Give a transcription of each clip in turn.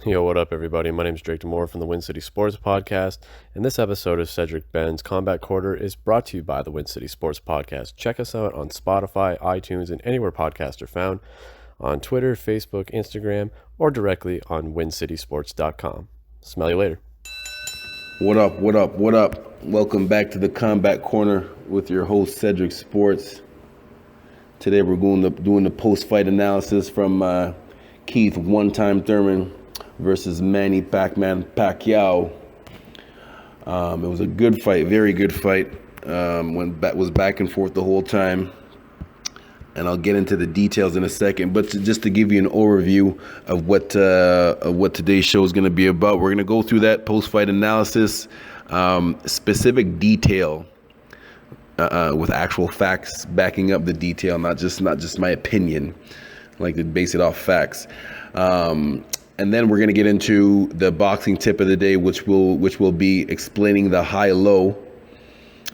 Yo, what up, everybody? My name is Drake Demore from the Win City Sports Podcast, and this episode of Cedric Ben's Combat Quarter is brought to you by the Win City Sports Podcast. Check us out on Spotify, iTunes, and anywhere podcasts are found, on Twitter, Facebook, Instagram, or directly on wincitysports.com. Smell you later. What up, what up, what up? Welcome back to the Combat Corner with your host, Cedric Sports. Today we're doing the post-fight analysis from Keith One-Time Thurman versus Manny Pac-Man Pacquiao. It was a good fight, very good fight. Was back and forth the whole time. And I'll get into the details in a second. But just to give you an overview of what today's show is going to be about, we're going to go through that post-fight analysis, specific detail, with actual facts backing up the detail, not just my opinion. I like to base it off facts. And then we're going to get into the boxing tip of the day, which will be explaining the high-low,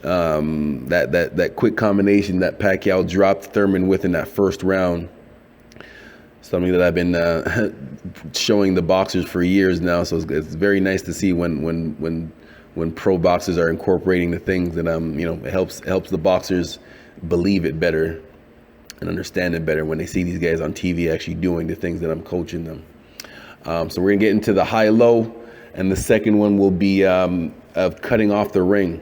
that quick combination that Pacquiao dropped Thurman with in that first round. Something that I've been showing the boxers for years now, so it's very nice to see when pro boxers are incorporating the things that it helps the boxers believe it better and understand it better when they see these guys on TV actually doing the things that I'm coaching them. So we're gonna get into the high-low, and the second one will be of cutting off the ring.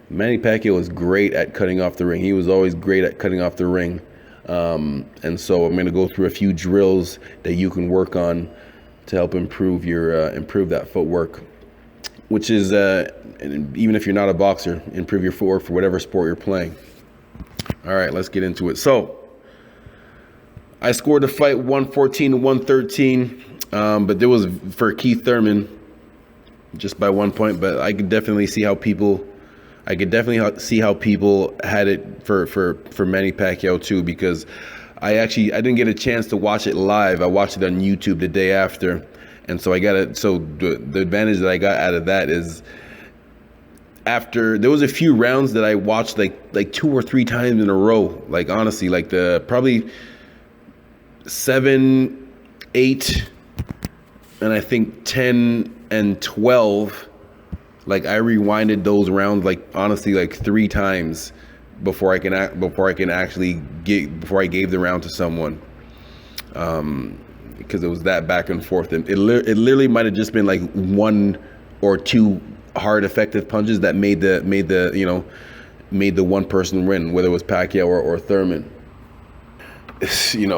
Manny Pacquiao was great at cutting off the ring. He was always great at cutting off the ring. And so I'm gonna go through a few drills that you can work on to help improve that footwork, which is even if you're not a boxer, improve your footwork for whatever sport you're playing. All right, let's get into it. So I scored the fight 114-113. But there was for Keith Thurman just by 1 point, but I could definitely see how people had it for Manny Pacquiao too, because I didn't get a chance to watch it live. I watched it on YouTube the day after, and so the advantage that I got out of that is after there was a few rounds that I watched like 2 or 3 times in a row. Like honestly, like the probably 7, 8. And I think 10 and 12, like I rewinded those rounds like honestly like 3 times before I gave the round to someone, because it was that back and forth, and it literally might have just been like 1 or 2 hard effective punches that made the one person win, whether it was Pacquiao or Thurman. To be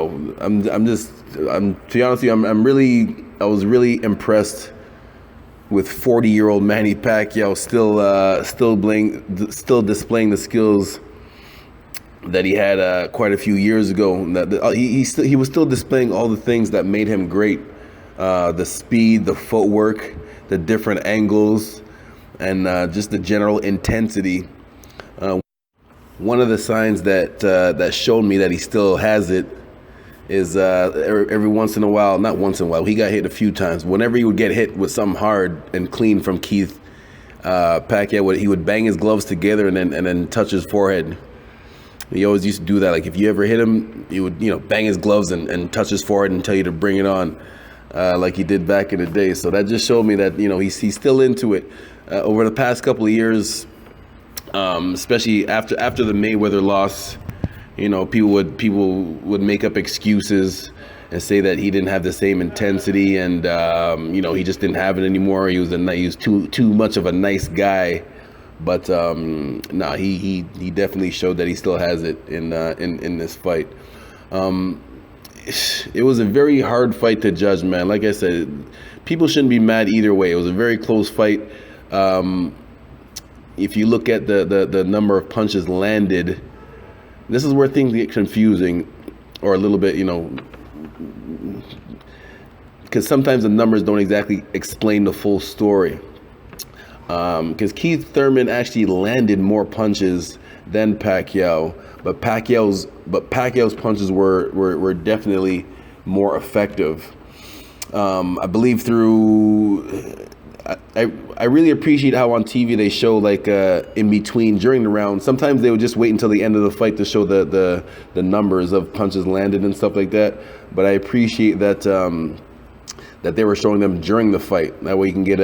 honest with you, I was really impressed with 40-year-old Manny Pacquiao still displaying the skills that he had quite a few years ago. He was still displaying all the things that made him great: the speed, the footwork, the different angles, and just the general intensity. One of the signs that showed me that he still has it is every once in a while, not once in a while, he got hit a few times. Whenever he would get hit with something hard and clean from Keith Pacquiao, he would bang his gloves together and then touch his forehead. He always used to do that. Like if you ever hit him, he would bang his gloves and touch his forehead and tell you to bring it on, like he did back in the day. So that just showed me that he's still into it. Over the past couple of years, especially after the Mayweather loss, people would make up excuses and say that he didn't have the same intensity, and he just didn't have it anymore. He was too much of a nice guy, but he definitely showed that he still has it in this fight. It was a very hard fight to judge, man. Like I said, people shouldn't be mad either way. It was a very close fight. If you look at the number of punches landed, this is where things get confusing, or a little bit, because sometimes the numbers don't exactly explain the full story. Because Keith Thurman actually landed more punches than Pacquiao, but Pacquiao's punches were definitely more effective. I believe through. I really appreciate how on TV they show like in between during the round. Sometimes they would just wait until the end of the fight to show the numbers of punches landed and stuff like that. But I appreciate that that they were showing them during the fight. That way you can get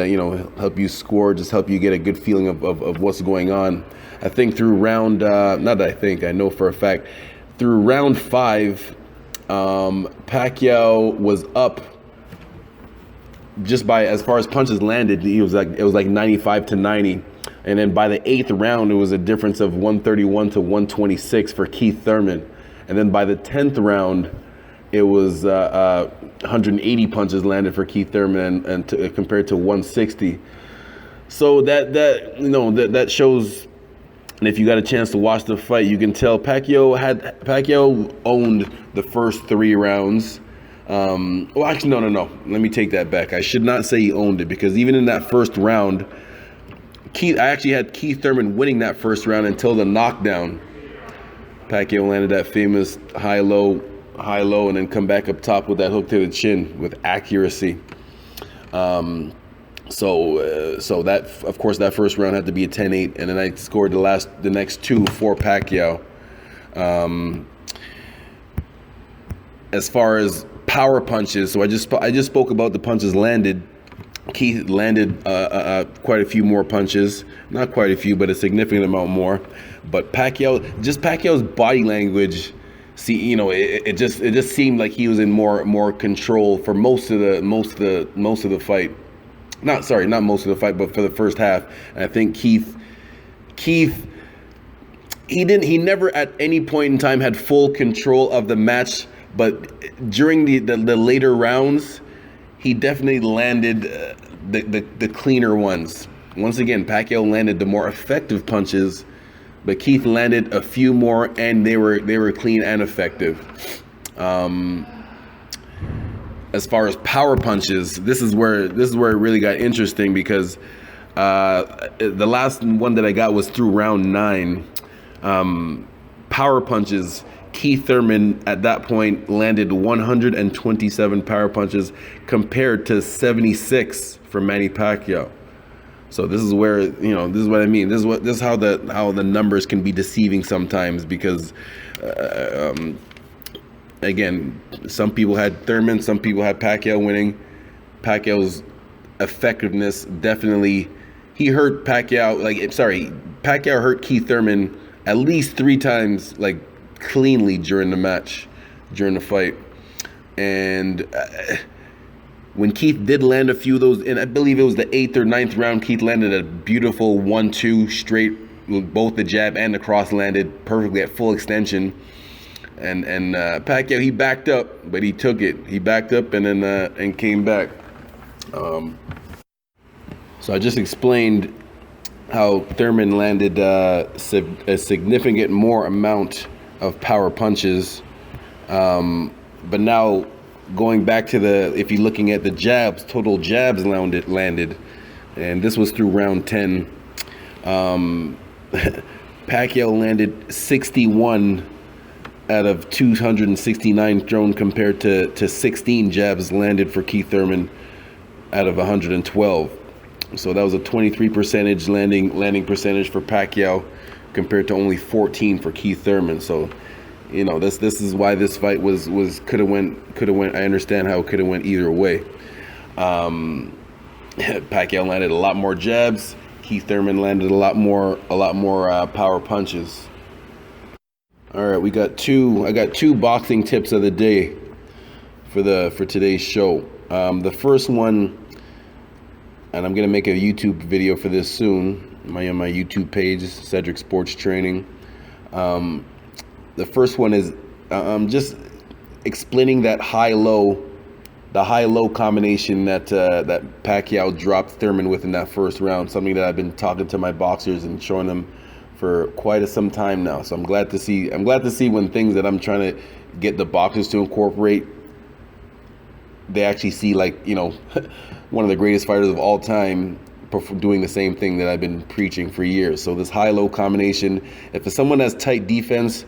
help you score, just help you get a good feeling of what's going on. I think through round, not that I think, I know for a fact, through round 5, Pacquiao was up just by, as far as punches landed, it was like 95-90. And then by the 8th round, it was a difference of 131 to 126 for Keith Thurman. And then by the 10th round, it was 180 punches landed for Keith Thurman and compared to 160. So that shows. And if you got a chance to watch the fight, you can tell Pacquiao owned the first 3 rounds. Well, actually, no. Let me take that back. I should not say he owned it, because even in that first round, I actually had Keith Thurman winning that first round until the knockdown. Pacquiao landed that famous high-low, and then come back up top with that hook to the chin with accuracy. So that, of course, that first round had to be a 10-8, and then I scored the next 2 for Pacquiao. As far as power punches, so I just spoke about the punches landed. Keith landed quite a few more punches, not quite a few, but a significant amount more. But Pacquiao's body language, it just seemed like he was in more control for most of the fight. Not most of the fight, but for the first half. And I think Keith, he never at any point in time had full control of the match, but during the later rounds, he definitely landed the cleaner ones. Once again, Pacquiao landed the more effective punches, but Keith landed a few more, and they were clean and effective. As far as power punches, this is where it really got interesting, because the last one that I got was through round 9. Power punches, Keith Thurman at that point landed 127 power punches compared to 76 for Manny Pacquiao. So this is where, this is what I mean. This is how the numbers can be deceiving sometimes, because again, some people had Thurman, some people had Pacquiao winning. Pacquiao's effectiveness definitely, Pacquiao hurt Keith Thurman at least 3 times, cleanly during the fight. And when Keith did land a few of those, and I believe it was the 8th or 9th round, Keith landed a beautiful 1-2 straight, both the jab and the cross landed perfectly at full extension. And Pacquiao, he backed up, but he took it. He backed up and then and came back. So I just explained how Thurman landed a significant more amount of power punches. But now going back to if you're looking at the jabs, total jabs landed, and this was through round 10. Pacquiao landed 61 out of 269 thrown compared to 16 jabs landed for Keith Thurman out of 112. So that was a 23% landing percentage for Pacquiao compared to only 14 for Keith Thurman. So, this is why this fight could have went. I understand how it could have went either way. Pacquiao landed a lot more jabs. Keith Thurman landed a lot more power punches. All right, I got two boxing tips of the day for today's show. The first one, and I'm gonna make a YouTube video for this soon. On my YouTube page, Cedric Sports Training. The first one is just explaining that high-low combination that Pacquiao dropped Thurman with in that first round. Something that I've been talking to my boxers and showing them for quite some time now. So I'm glad to see when things that I'm trying to get the boxers to incorporate, they actually see one of the greatest fighters of all time doing the same thing that I've been preaching for years. So this high-low combination, if someone has tight defense,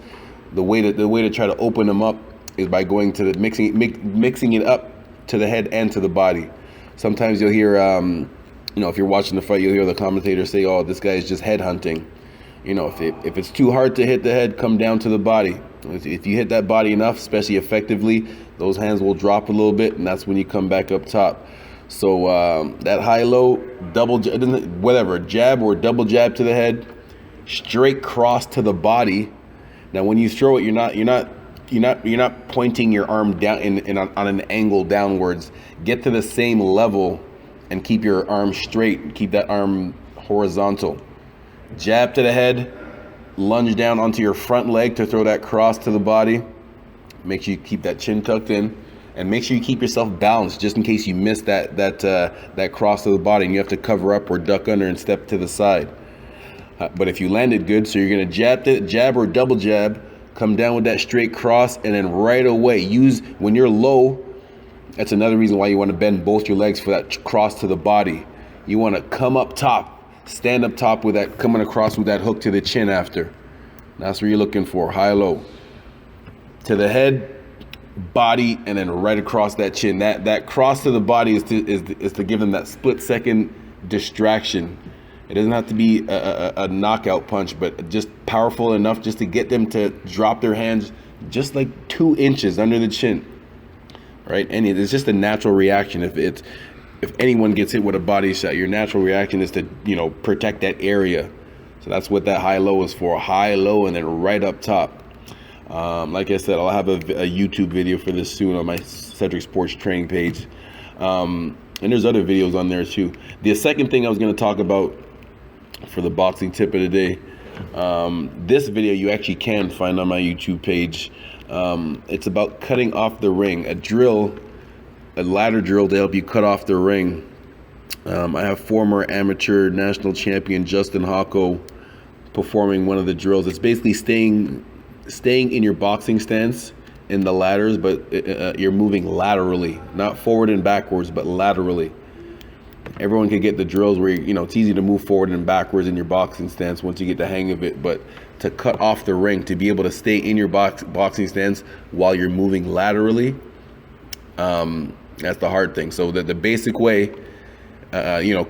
the way to try to open them up is by going to the mixing it up to the head and to the body. Sometimes you'll hear, if you're watching the fight, you'll hear the commentator say, "Oh, this guy is just head hunting." if it's too hard to hit the head, come down to the body. If you hit that body enough, especially effectively, those hands will drop a little bit, and that's when you come back up top. So that high-low, whatever, jab or double jab to the head, straight cross to the body. Now, when you throw it, you're not pointing your arm down on an angle downwards. Get to the same level and keep your arm straight. Keep that arm horizontal. Jab to the head, lunge down onto your front leg to throw that cross to the body. Make sure you keep that chin tucked in, and make sure you keep yourself balanced just in case you miss that cross to the body and you have to cover up or duck under and step to the side. But if you landed good, so you're gonna jab or double jab, come down with that straight cross, and then right away when you're low. That's another reason why you want to bend both your legs for that cross to the body. You want to come up top. Stand up top with that, coming across with that hook to the chin after. That's what you're looking for, high-low. To the head, body, and then right across that chin. That cross to the body is to give them that split-second distraction. It doesn't have to be a knockout punch, but just powerful enough just to get them to drop their hands just like 2 inches under the chin, right? And it's just a natural reaction. If anyone gets hit with a body shot, your natural reaction is to, protect that area. So that's what that high-low is for, high-low, and then right up top. Like I said, I'll have a YouTube video for this soon on my Cedric Sports Training page. And there's other videos on there too. The second thing I was going to talk about for the boxing tip of the day, this video you actually can find on my YouTube page. It's about cutting off the ring, a ladder drill to help you cut off the ring. I have former amateur national champion Justin Hocko performing one of the drills. It's basically staying in your boxing stance in the ladders, but you're moving laterally, not forward and backwards, but laterally. Everyone can get the drills where it's easy to move forward and backwards in your boxing stance once you get the hang of it, but to cut off the ring, to be able to stay in your boxing stance while you're moving laterally, that's the hard thing. So the basic way,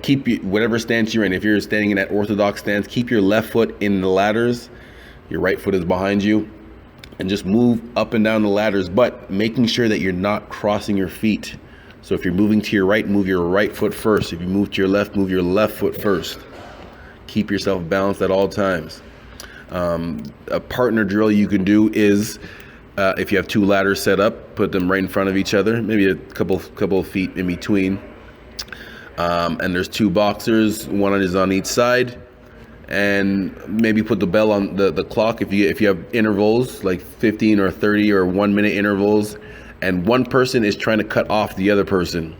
keep whatever stance you're in. If you're standing in that orthodox stance, keep your left foot in the ladders, your right foot is behind you, and just move up and down the ladders, but making sure that you're not crossing your feet. So if you're moving to your right, move your right foot first. If you move to your left, move your left foot first. Keep yourself balanced at all times. A partner drill you can do is, if you have 2 ladders set up, put them right in front of each other, maybe a couple of feet in between. And there's 2 boxers, one is on each side, and maybe put the bell on the clock if you have intervals like 15 or 30 or 1 minute intervals, and one person is trying to cut off the other person.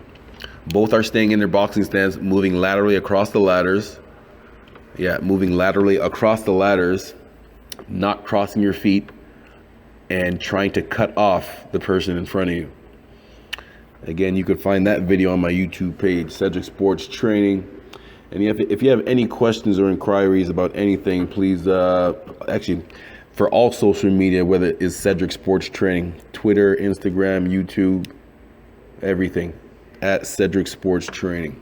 Both are staying in their boxing stance, moving laterally across the ladders. Yeah, moving laterally across the ladders, not crossing your feet, and trying to cut off the person in front of you. Again, you could find that video on my YouTube page, Cedric Sports Training. And if you have any questions or inquiries about anything, please, actually, for all social media, whether it is Cedric Sports Training, Twitter, Instagram, YouTube, everything, at Cedric Sports Training.